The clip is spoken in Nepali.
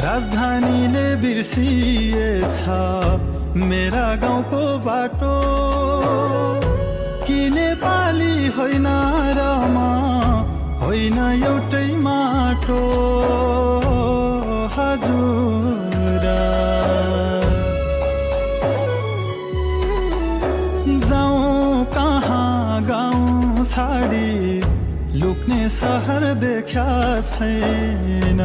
राजधानीले बिर्सिएछ मेरा गाउँको बाटो कि नेपाली होइन र म होइन एउटै माटो हजुर जाउँ कहाँ गाउँ छाडी लुक्ने सहर देख्या छैन